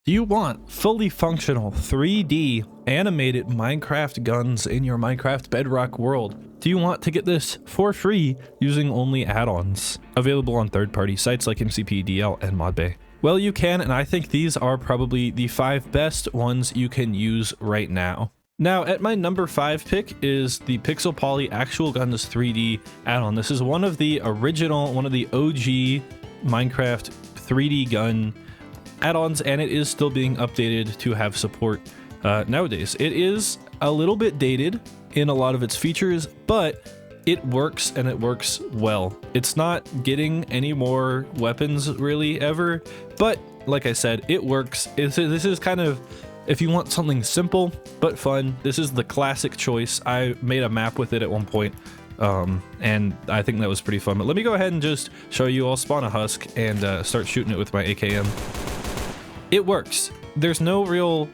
Do you want fully functional 3D animated Minecraft guns in your Minecraft Bedrock world? Do you want to get this for free using only add-ons available on third-party sites like MCPE, DL, and ModBay? Well, you can, and I think these are probably the 5 best ones you can use right now. Now, at my number 5 pick is the Pixel Poly Actual Guns 3D add-on. This is one of the original, one of the OG Minecraft 3D gun add-ons, and it is still being updated to have support nowadays. It is a little bit dated in a lot of its features, but it works, and it works well. It's not getting any more weapons really ever, but like I said, it works. This is kind of, if you want something simple but fun, this is the classic choice. I made a map with it at one point, and I think that was pretty fun. But let me go ahead and just show you. I'll spawn a husk and start shooting it with my AKM. It works. There's no real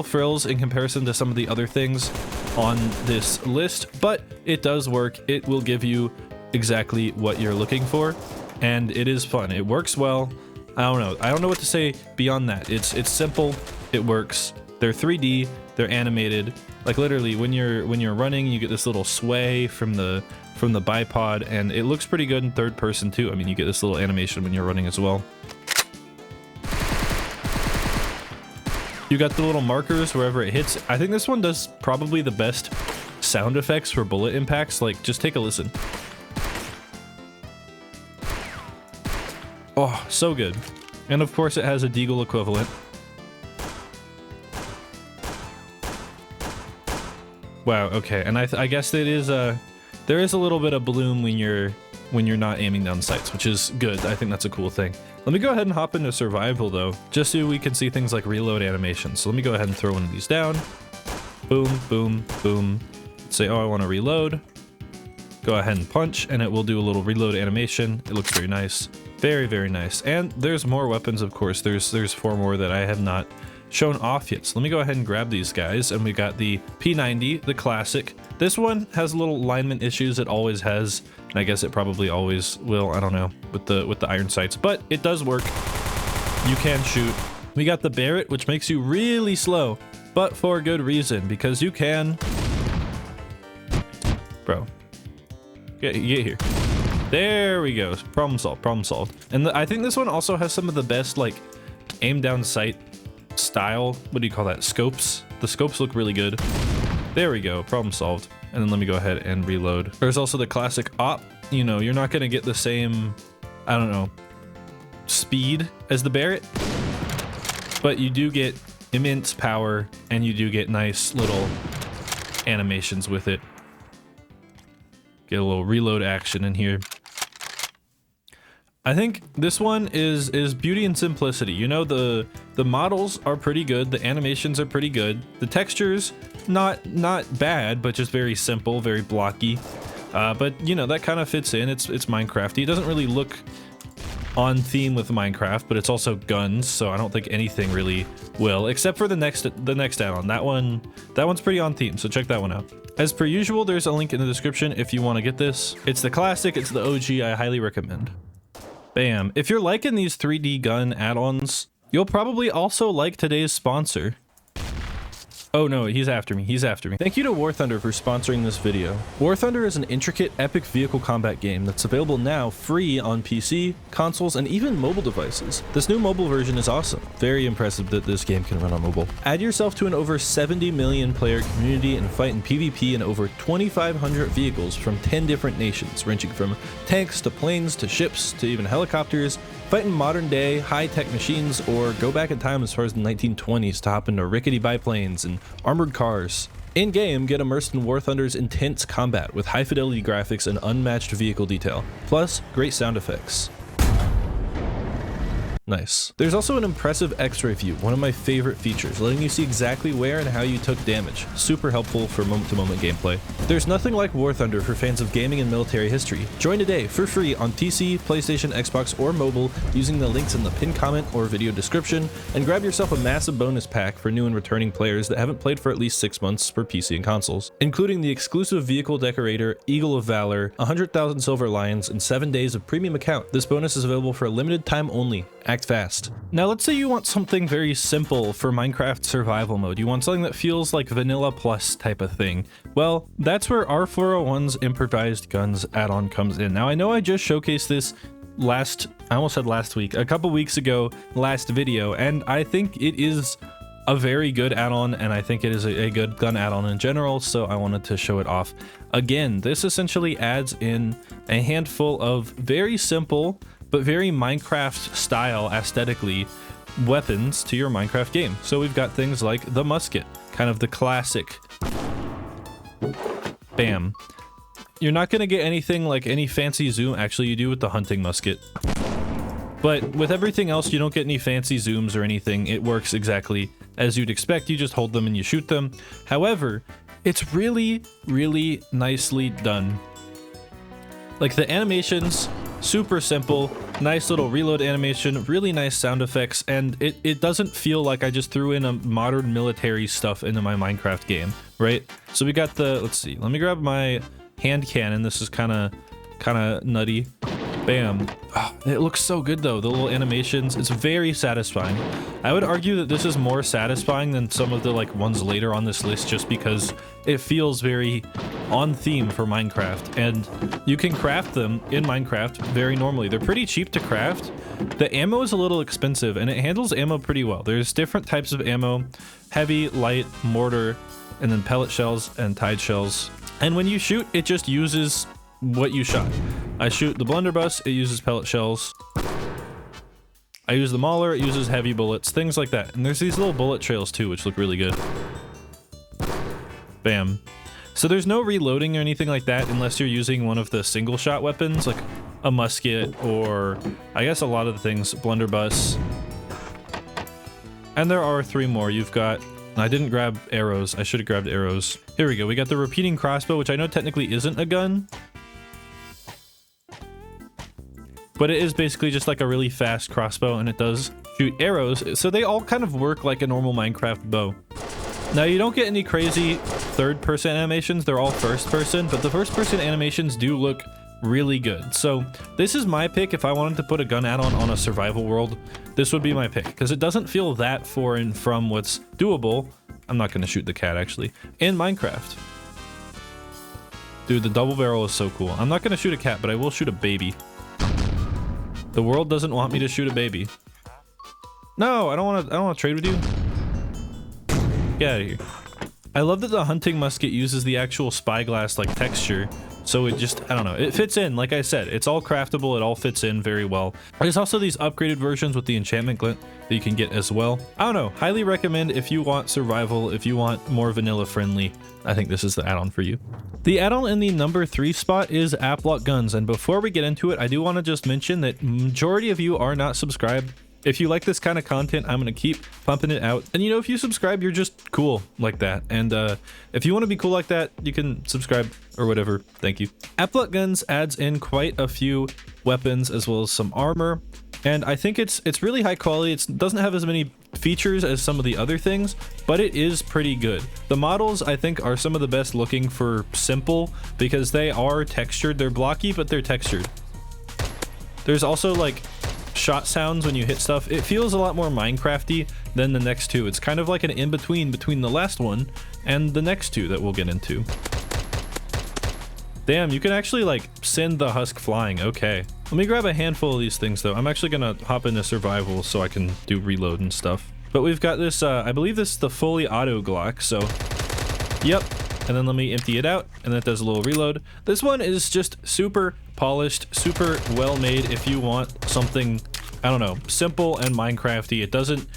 frills in comparison to some of the other things on this list, but it does work. It will give you exactly what you're looking for, and it is fun. It works well. I don't know what to say beyond that. It's simple. It works. They're 3D. They're animated. Like literally, when you're running, you get this little sway from the bipod, and it looks pretty good in third person too. I mean, you get this little animation when you're running as well. You got the little markers wherever it hits. I think this one does probably the best sound effects for bullet impacts. Like, just take a listen. Oh, so good. And of course it has a deagle equivalent. Wow, okay. And I guess it is there is a little bit of bloom when you're not aiming down sights, which is good. I think that's a cool thing. Let me go ahead and hop into survival though, just so we can see things like reload animations. So let me go ahead and throw one of these down. Boom, boom, boom. Say, oh, I want to reload. Go ahead and punch, and it will do a little reload animation. It looks very nice. Very, very nice. And there's more weapons, of course. There's 4 more that I have not shown off yet. So let me go ahead and grab these guys. And we got the P90, the classic. This one has little alignment issues. It always has. And I guess it probably always will. I don't know, with the iron sights, but it does work. You can shoot. We got the Barrett, which makes you really slow, but for good reason, because you can. Bro, get here. There we go. Problem solved. Problem solved. And I think this one also has some of the best like aim down sight style. What do you call that? Scopes. The scopes look really good. There we go. Problem solved. And then let me go ahead and reload. There's also the classic op. You know, you're not going to get the same, I don't know, speed as the Barrett, but you do get immense power, and you do get nice little animations with it. Get a little reload action in here. I think this one is beauty and simplicity. You know, the models are pretty good, the animations are pretty good, the textures not bad, but just very simple, very blocky. But you know, that kind of fits in. It's Minecrafty. It doesn't really look on theme with Minecraft, but it's also guns, so I don't think anything really will, except for the next add-on. That one's pretty on theme, so check that one out. As per usual, there's a link in the description if you want to get this. It's the classic, it's the OG, I highly recommend. Bam. If you're liking these 3D gun add-ons, you'll probably also like today's sponsor. Oh no, he's after me. He's after me. Thank you to War Thunder for sponsoring this video. War Thunder is an intricate, epic vehicle combat game that's available now free on PC, consoles, and even mobile devices. This new mobile version is awesome. Very impressive that this game can run on mobile. Add yourself to an over 70 million player community and fight in PvP in over 2,500 vehicles from 10 different nations, ranging from tanks to planes to ships to even helicopters. Fight in modern day high-tech machines, or go back in time as far as the 1920s to hop into rickety biplanes and armored cars. In-game, get immersed in War Thunder's intense combat with high-fidelity graphics and unmatched vehicle detail, plus great sound effects. Nice. There's also an impressive X-ray view, one of my favorite features, letting you see exactly where and how you took damage. Super helpful for moment-to-moment gameplay. There's nothing like War Thunder for fans of gaming and military history. Join today for free on PC, PlayStation, Xbox, or mobile using the links in the pinned comment or video description, and grab yourself a massive bonus pack for new and returning players that haven't played for at least 6 months for PC and consoles, including the exclusive Vehicle Decorator, Eagle of Valor, 100,000 Silver Lions, and 7 days of premium account. This bonus is available for a limited time only Act fast. Now let's say you want something very simple for Minecraft survival mode. You want something that feels like vanilla plus type of thing. Well, that's where R401's improvised guns add-on comes in. Now I know I just showcased this I almost said last week, a couple weeks ago, last video, and I think it is a very good add-on, and I think it is a good gun add-on in general, so I wanted to show it off. Again, this essentially adds in a handful of very simple but very Minecraft style aesthetically weapons to your Minecraft game. So we've got things like the musket, kind of the classic. Bam. You're not gonna get anything like any fancy zoom. Actually, you do with the hunting musket. But with everything else, you don't get any fancy zooms or anything. It works exactly as you'd expect. You just hold them and you shoot them. However, it's really, really nicely done. Like the animations, super simple, nice little reload animation, really nice sound effects, and it doesn't feel like I just threw in a modern military stuff into my Minecraft game, right? So we got the, let's see, let me grab my hand cannon. This is kind of nutty. Bam. Oh, it looks so good though, the little animations. It's very satisfying. I would argue that this is more satisfying than some of the like ones later on this list, just because it feels very on theme for Minecraft, and you can craft them in Minecraft very normally. They're pretty cheap to craft. The ammo is a little expensive and it handles ammo pretty well. There's different types of ammo: heavy, light, mortar, and then pellet shells and tide shells. And when you shoot, it just uses what you shot. I shoot the blunderbuss, it uses pellet shells. I use the mauler, it uses heavy bullets, things like that. And there's these little bullet trails too, which look really good. Bam. So there's no reloading or anything like that unless you're using one of the single shot weapons, like a musket, or I guess a lot of the things, blunderbuss. And there are 3 more. You've got, I didn't grab arrows, I should have grabbed arrows. Here we go, we got the repeating crossbow, which I know technically isn't a gun, but it is basically just like a really fast crossbow, and it does shoot arrows, so they all kind of work like a normal Minecraft bow. Now you don't get any crazy third-person animations, they're all first-person, but the first-person animations do look really good. So this is my pick. If I wanted to put a gun add-on on a survival world, this would be my pick, because it doesn't feel that foreign from what's doable. I'm not going to shoot the cat, actually, in Minecraft. Dude, the double barrel is so cool. I'm not going to shoot a cat, but I will shoot a baby. The world doesn't want me to shoot a baby. No, I don't want to trade with you. Get out of here. I love that the hunting musket uses the actual spyglass like texture, so it just, I don't know, it fits in. Like I said, it's all craftable, it all fits in very well. There's also these upgraded versions with the enchantment glint that you can get as well. I don't know, highly recommend if you want survival, if you want more vanilla friendly. I think this is the add-on for you. The add-on in the number 3 spot is Applock Guns, and before we get into it, I do want to just mention that majority of you are not subscribed. If you like this kind of content, I'm going to keep pumping it out. And you know, if you subscribe, you're just cool like that. And if you want to be cool like that, you can subscribe or whatever. Thank you. Applock Guns adds in quite a few weapons as well as some armor. And I think it's really high quality. It doesn't have as many features as some of the other things, but it is pretty good. The models, I think, are some of the best looking for simple, because they are textured. They're blocky, but they're textured. There's also like shot sounds when you hit stuff. It feels a lot more Minecrafty than the next two. It's kind of like an in-between between the last one and the next two that we'll get into. Damn, you can actually like send the husk flying. Okay, let me grab a handful of these things though. I'm actually gonna hop into survival so I can do reload and stuff. But we've got this, I believe this is the fully auto Glock, so yep. And then let me empty it out, and that does a little reload. This one is just super polished, super well made if you want something, I don't know, simple and Minecrafty. It doesn't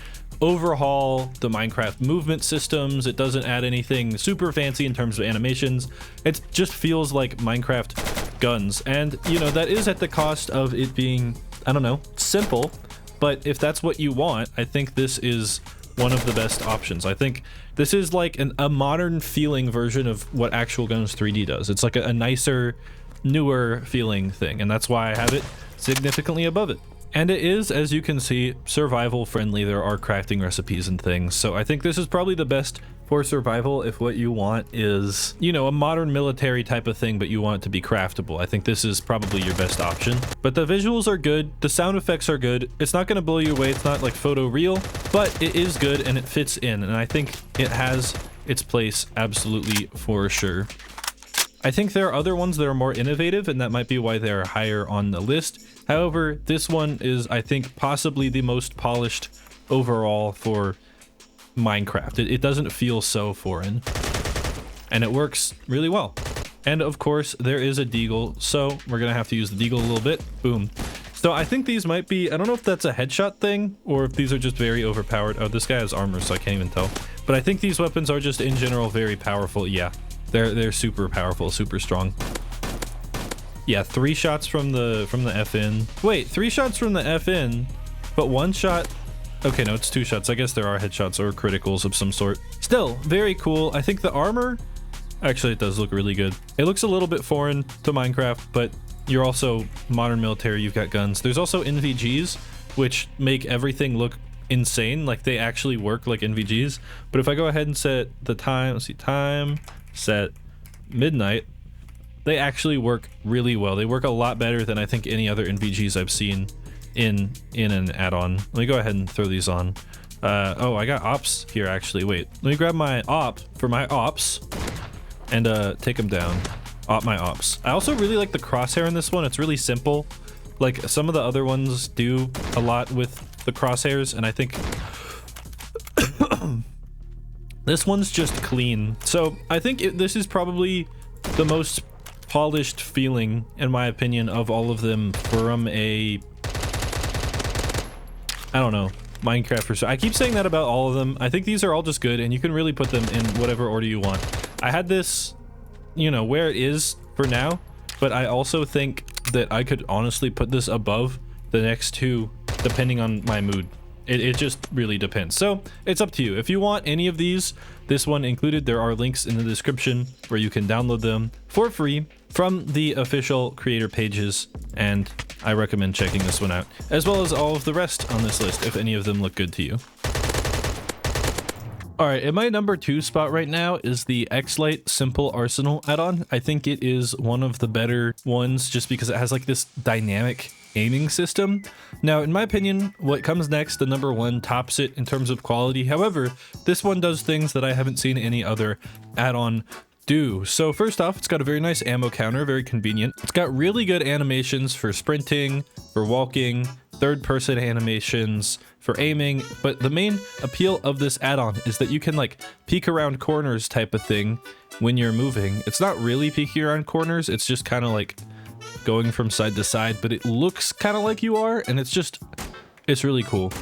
overhaul the Minecraft movement systems. It doesn't add anything super fancy in terms of animations. It just feels like Minecraft guns. And, you know, that is at the cost of it being, I don't know, simple. But if that's what you want, I think this is one of the best options. I think this is like a modern feeling version of what Actual Guns 3D does. It's like a nicer, newer feeling thing, and that's why I have it significantly above it. And it is, as you can see, survival friendly. There are crafting recipes and things. So I think this is probably the best for survival if what you want is, you know, a modern military type of thing, but you want it to be craftable. I think this is probably your best option. But the visuals are good. The sound effects are good. It's not going to blow you away. It's not like photo real, but it is good and it fits in. And I think it has its place absolutely for sure. I think there are other ones that are more innovative, and that might be why they're higher on the list. However, this one is, I think, possibly the most polished overall for Minecraft. It doesn't feel so foreign, and it works really well. And of course, there is a deagle, so we're gonna have to use the deagle a little bit. Boom. So I think these might be, I don't know if that's a headshot thing, or if these are just very overpowered. Oh, this guy has armor, so I can't even tell. But I think these weapons are just, in general, very powerful. Yeah. They're super powerful, super strong. Yeah, 3 shots from the FN. Wait, 3 shots from the FN, but 1 shot. Okay, no, it's 2 shots. I guess there are headshots or criticals of some sort. Still, very cool. I think the armor, actually, it does look really good. It looks a little bit foreign to Minecraft, but you're also modern military. You've got guns. There's also NVGs, which make everything look insane. Like they actually work like NVGs. But if I go ahead and set the time, let's see, time. Set midnight, they actually work really well. They work a lot better than I think any other NVGs I've seen in an add-on. Let me go ahead and throw these on. Oh, I got ops here actually. Wait, let me grab my op for my ops and take them down. Op my ops. I also really like the crosshair in this one. It's really simple. Like some of the other ones do a lot with the crosshairs, and I think this one's just clean. So I think this is probably the most polished feeling, in my opinion, of all of them from a, I don't know, Minecraft perspective. I keep saying that about all of them. I think these are all just good, and you can really put them in whatever order you want. I had this, you know, where it is for now, but I also think that I could honestly put this above the next 2, depending on my mood. It just really depends. So it's up to you. If you want any of these, this one included, there are links in the description where you can download them for free from the official creator pages, and I recommend checking this one out, as well as all of the rest on this list if any of them look good to you. All right, in my number 2 spot right now is the X-Lite Simple Arsenal add-on. I think it is one of the better ones just because it has like this dynamic aiming system. Now, in my opinion, what comes next, the number 1, tops it in terms of quality. However, this one does things that I haven't seen any other add-on do. So first off, it's got a very nice ammo counter, very convenient. It's got really good animations for sprinting, for walking, third-person animations, for aiming, but the main appeal of this add-on is that you can like peek around corners type of thing when you're moving. It's not really peeking around corners, it's just kind of like going from side to side, but it looks kind of like you are, and it's really cool.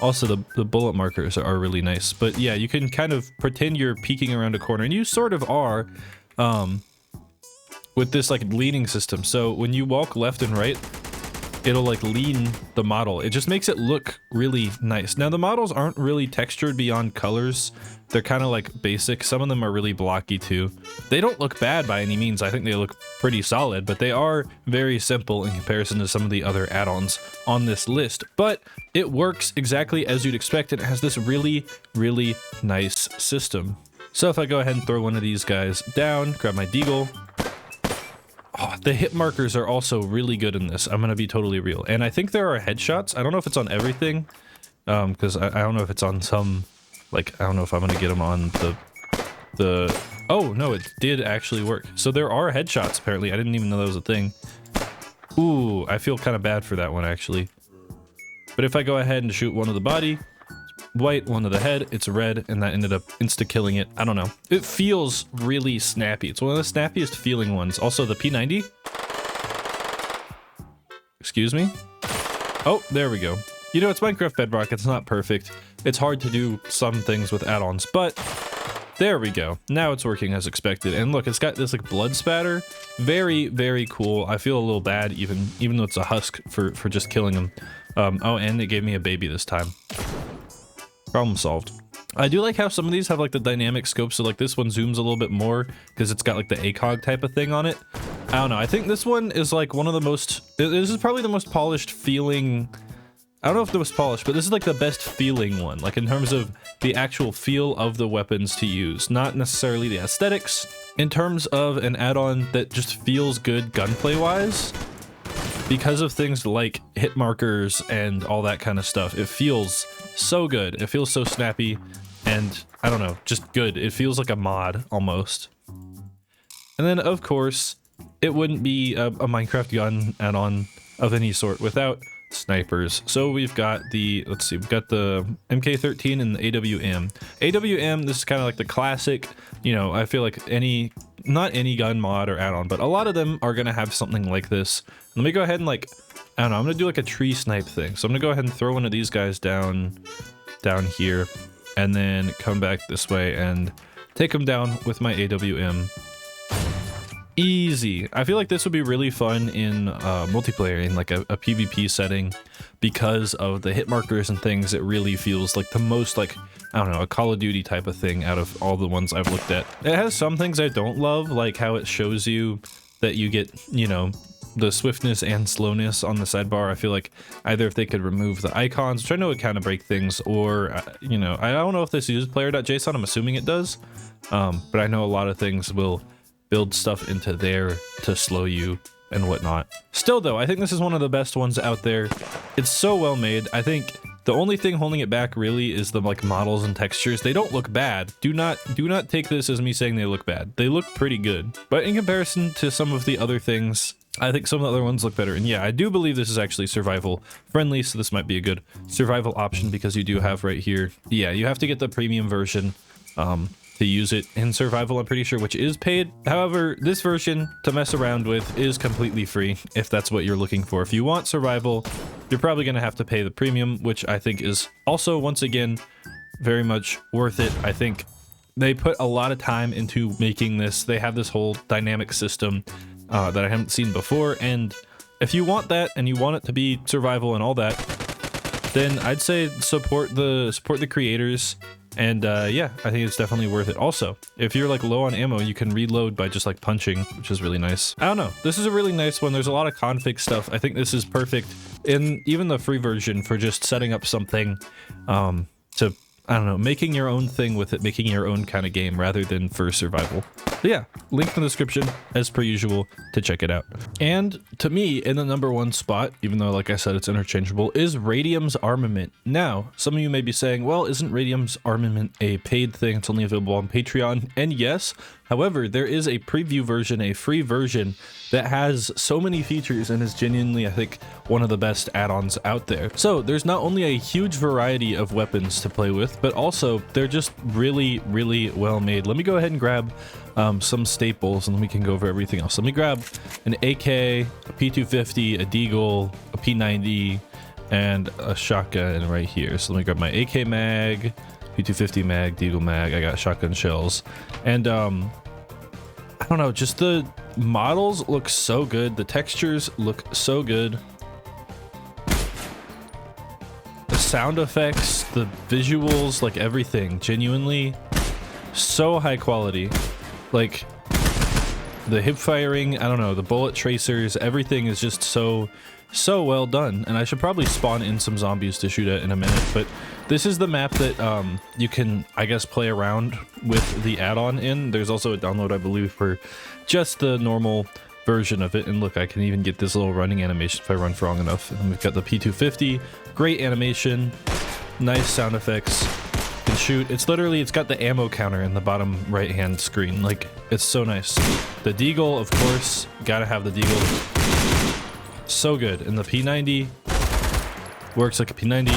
Also, the bullet markers are really nice, but yeah, you can kind of pretend you're peeking around a corner, and you sort of are with this like leaning system. So when you walk left and right, it'll like lean the model. It just makes it look really nice. Now the models aren't really textured beyond colors. They're kind of like basic. Some of them are really blocky too. They don't look bad by any means. I think they look pretty solid, but they are very simple in comparison to some of the other add-ons on this list. But it works exactly as you'd expect, and it has this really, really nice system. So if I go ahead and throw one of these guys down, grab my deagle. Oh, the hit markers are also really good in this. I'm gonna be totally real. And I think there are headshots. I don't know if it's on everything, because I don't know if it's on some, like, I don't know if I'm gonna get them on the, oh no, it did actually work. So there are headshots apparently. I didn't even know that was a thing. Ooh, I feel kind of bad for that one actually. But if I go ahead and shoot one of the body, white, one of the head, it's red, and that ended up insta-killing it. I don't know. It feels really snappy. It's one of the snappiest feeling ones. Also, the P90. Excuse me? Oh, there we go. You know, it's Minecraft Bedrock. It's not perfect. It's hard to do some things with add-ons, but there we go. Now it's working as expected. And look, it's got this like blood spatter. Very, very cool. I feel a little bad even though it's a husk for just killing him. Oh, and it gave me a baby this time. Problem solved. I do like how some of these have like the dynamic scope, so like this one zooms a little bit more because it's got like the ACOG type of thing on it. I don't know. I think this one is like one of the most, this is probably the most polished feeling. I don't know if it was polished, but this is like the best feeling one, like in terms of the actual feel of the weapons to use, not necessarily the aesthetics. In terms of an add-on that just feels good gunplay wise, because of things like hit markers and all that kind of stuff, it feels so good. It feels so snappy and I don't know, just good. It feels like a mod almost. And then of course, it wouldn't be a Minecraft gun add-on of any sort without snipers. So we've got the, let's see, we've got the MK13 and the AWM. AWM, this is kind of like the classic, you know, I feel like not any gun mod or add-on, but a lot of them are going to have something like this. Let me go ahead and like, I don't know, I'm going to do like a tree snipe thing. So I'm going to go ahead and throw one of these guys down here and then come back this way and take them down with my AWM. Easy. I feel like this would be really fun in multiplayer, in like a PvP setting, because of the hit markers and things. It really feels like the most like, I don't know, a Call of Duty type of thing out of all the ones I've looked at. It has some things I don't love, like how it shows you that you get, you know, the swiftness and slowness on the sidebar. I feel like either if they could remove the icons, which I know would kind of break things, or, you know, I don't know if this uses player.json, I'm assuming it does, but I know a lot of things will build stuff into there to slow you and whatnot. Still though, I think this is one of the best ones out there. It's so well made. I think the only thing holding it back really is the like models and textures. They don't look bad. Do not take this as me saying they look bad. They look pretty good. But in comparison to some of the other things, I think some of the other ones look better. And yeah, I do believe this is actually survival friendly, so this might be a good survival option, because you do have right here, yeah, you have to get the premium version to use it in survival, I'm pretty sure, which is paid. However, this version to mess around with is completely free if that's what you're looking for. If you want survival, you're probably going to have to pay the premium, which I think is also, once again, very much worth it. I think they put a lot of time into making this. They have this whole dynamic system that I haven't seen before, and if you want that and you want it to be survival and all that, then I'd say support the creators. And yeah, I think it's definitely worth it. Also, if you're like low on ammo, you can reload by just like punching, which is really nice. I don't know, this is a really nice one. There's a lot of config stuff. I think this is perfect in even the free version for just setting up something to, I don't know, making your own thing with it, making your own kind of game rather than for survival. But yeah, link in the description as per usual to check it out. And to me, in the #1 spot, even though like I said it's interchangeable, is Radium's Armament. Now, some of you may be saying, well, isn't Radium's Armament a paid thing? It's only available on Patreon. And yes, however, there is a preview version, a free version that has so many features and is genuinely, I think, one of the best add-ons out there. So there's not only a huge variety of weapons to play with, but also they're just really, really well made. Let me go ahead and grab some staples and then we can go over everything else. Let me grab an AK, a P250, a Deagle, a P90, and a shotgun right here. So let me grab my AK mag, P250 mag, Deagle mag. I got shotgun shells, and I don't know, just the models look so good. The textures look so good. The sound effects, the visuals, like everything, genuinely so high quality. Like the hip firing, I don't know, the bullet tracers, everything is just so well done. And I should probably spawn in some zombies to shoot at in a minute, but this is the map that you can, I guess, play around with the add-on in. There's also a download, I believe, for just the normal version of it. And look, I can even get this little running animation if I run for long enough. And we've got the P250, great animation, nice sound effects. Can shoot. It's literally, it's got the ammo counter in the bottom right hand screen. Like, it's so nice. The Deagle, of course, gotta have the Deagle. So good. And the P90 works like a P90.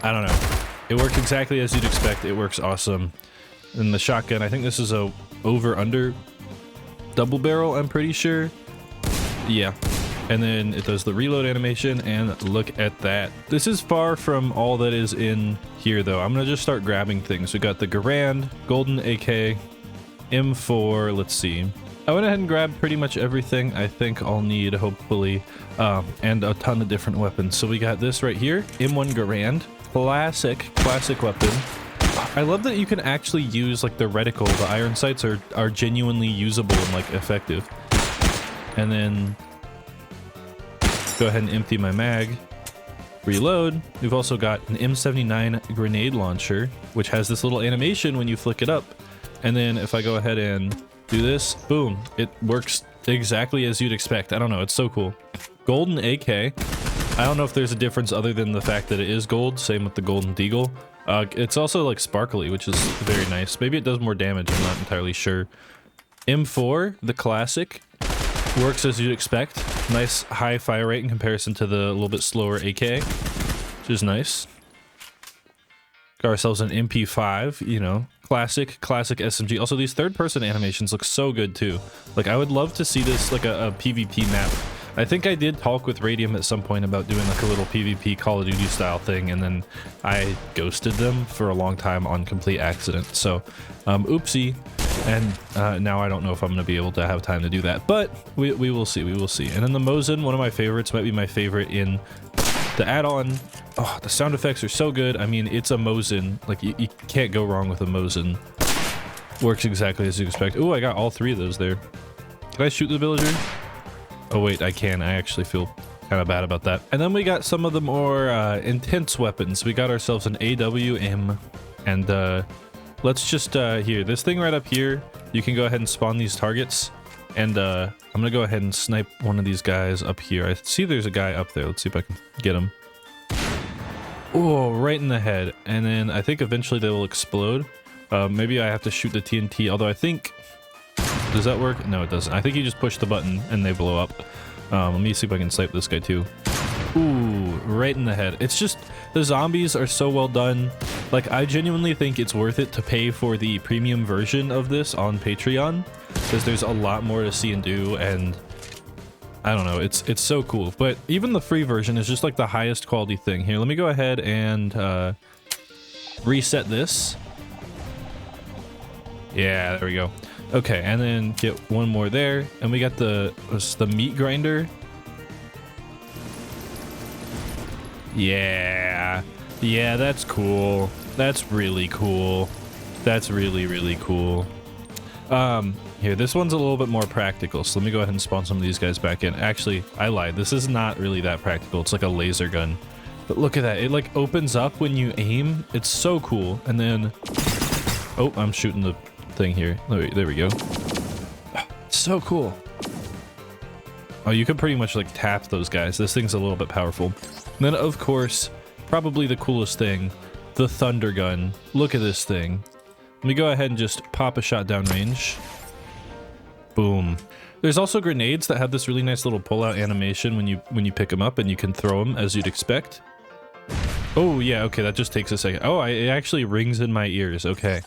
I don't know, it works exactly as you'd expect. It works awesome. And the shotgun, I think this is a over-under double barrel, I'm pretty sure. Yeah. And then it does the reload animation, and look at that. This is far from all that is in here though. I'm gonna just start grabbing things. We got the Garand, Golden AK, M4, let's see. I went ahead and grabbed pretty much everything I think I'll need, hopefully, and a ton of different weapons. So we got this right here, M1 Garand, classic weapon. I love that you can actually use like the reticle. The iron sights are genuinely usable and like effective. and then go ahead and empty my mag, reload. We've also got an M79 grenade launcher, which has this little animation when you flick it up. And then if I go ahead and do this, boom, it works exactly as you'd expect. I don't know, it's so cool. Golden AK. I don't know if there's a difference other than the fact that it is gold. Same with the golden deagle. It's also like sparkly, which is very nice. Maybe it does more damage, I'm not entirely sure. M4, the classic, works as you'd expect. Nice high fire rate in comparison to the little bit slower AK, which is nice. Got ourselves an MP5, you know, classic SMG. Also, these third-person animations look so good too. Like, I would love to see this like a PvP map. I think I did talk with Radium at some point about doing like a little PvP Call of Duty style thing, and then I ghosted them for a long time on complete accident. So, oopsie. And now I don't know if I'm going to be able to have time to do that, but we will see, we will see. And then the Mosin, one of my favorites, might be my favorite in the add-on. Oh, the sound effects are so good. I mean, it's a Mosin. Like, you can't go wrong with a Mosin. Works exactly as you expect. Oh, I got all three of those there. Can I shoot the villager? Oh wait, I can. I actually feel kind of bad about that. And then we got some of the more intense weapons. We got ourselves an AWM, and let's just here, this thing right up here, you can go ahead and spawn these targets, and I'm gonna go ahead and snipe one of these guys up here. I see there's a guy up there. Let's see if I can get him. Oh, right in the head. And then I think eventually they will explode. Maybe I have to shoot the TNT, although I think, does that work? No, it doesn't. I think you just push the button and they blow up. Let me see if I can snipe this guy too. Ooh, right in the head. It's just, the zombies are so well done. Like, I genuinely think it's worth it to pay for the premium version of this on Patreon, because there's a lot more to see and do, and I don't know, it's so cool. But even the free version is just like the highest quality thing. Here, let me go ahead and reset this. Yeah, there we go. Okay, and then get one more there, and we got the meat grinder. Yeah, that's cool. That's really cool. That's really cool. Here, this one's a little bit more practical, so let me go ahead and spawn some of these guys back in. Actually, I lied. This is not really that practical. It's like a laser gun. But look at that. It like opens up when you aim. It's so cool. And then, oh, I'm shooting the thing here. There we go. So cool. Oh, you can pretty much like tap those guys. This thing's a little bit powerful. And then, of course, probably the coolest thing, the thunder gun. Look at this thing. Let me go ahead and just pop a shot downrange. Boom. There's also grenades that have this really nice little pull-out animation when you pick them up, and you can throw them as you'd expect. Oh yeah, okay, that just takes a second. Oh, it actually rings in my ears. Okay,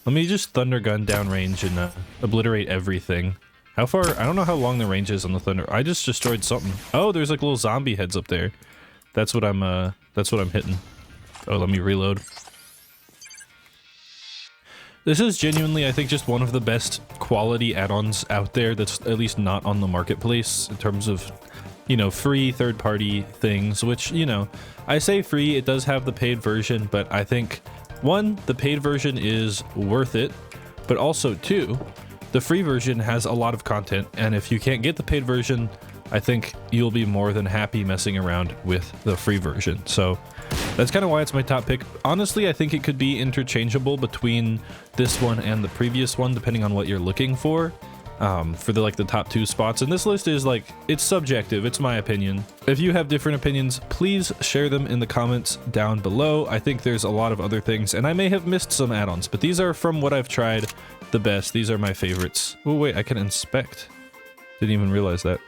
let me just thunder gun downrange and obliterate everything. How far? I don't know how long the range is on the thunder. I just destroyed something. Oh, there's like little zombie heads up there. That's what I'm hitting. Oh, let me reload. This is genuinely, I think, just one of the best quality add-ons out there that's at least not on the marketplace in terms of, you know, free third-party things, which, you know, I say free, it does have the paid version, but I think, one, the paid version is worth it, but also, two, the free version has a lot of content, and if you can't get the paid version, I think you'll be more than happy messing around with the free version. So that's kind of why it's my top pick. Honestly, I think it could be interchangeable between this one and the previous one, depending on what you're looking for the top two spots. And this list is like, it's subjective. It's my opinion. If you have different opinions, please share them in the comments down below. I think there's a lot of other things, and I may have missed some add-ons, but these are, from what I've tried, the best. These are my favorites. Oh wait, I can inspect. Didn't even realize that.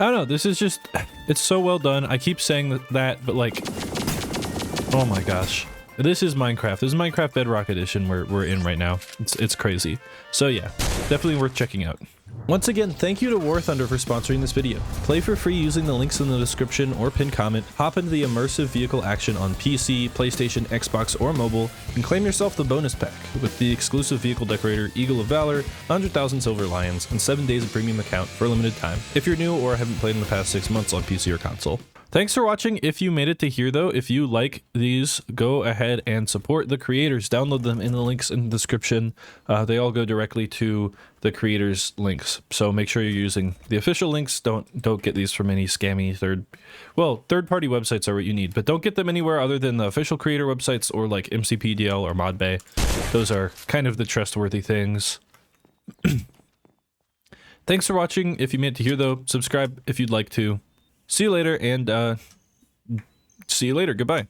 I don't know, this is just, it's so well done. I keep saying that, but like, oh my gosh. This is Minecraft. This is Minecraft Bedrock Edition we're in right now. It's crazy. So yeah, definitely worth checking out. Once again, thank you to War Thunder for sponsoring this video. Play for free using the links in the description or pinned comment, hop into the immersive vehicle action on PC, PlayStation, Xbox, or mobile, and claim yourself the bonus pack with the exclusive vehicle decorator Eagle of Valor, 100,000 Silver Lions, and 7 days of premium account for a limited time if you're new or haven't played in the past 6 months on PC or console. Thanks for watching. If you made it to here though, if you like these, go ahead and support the creators. Download them in the links in the description. They all go directly to the creators' links. So make sure you're using the official links. Don't get these from any scammy third-party websites are what you need, but don't get them anywhere other than the official creator websites or like MCPDL or ModBay. Those are kind of the trustworthy things. Thanks for watching. If you made it to here though, subscribe if you'd like to. See you later, and see you later. Goodbye.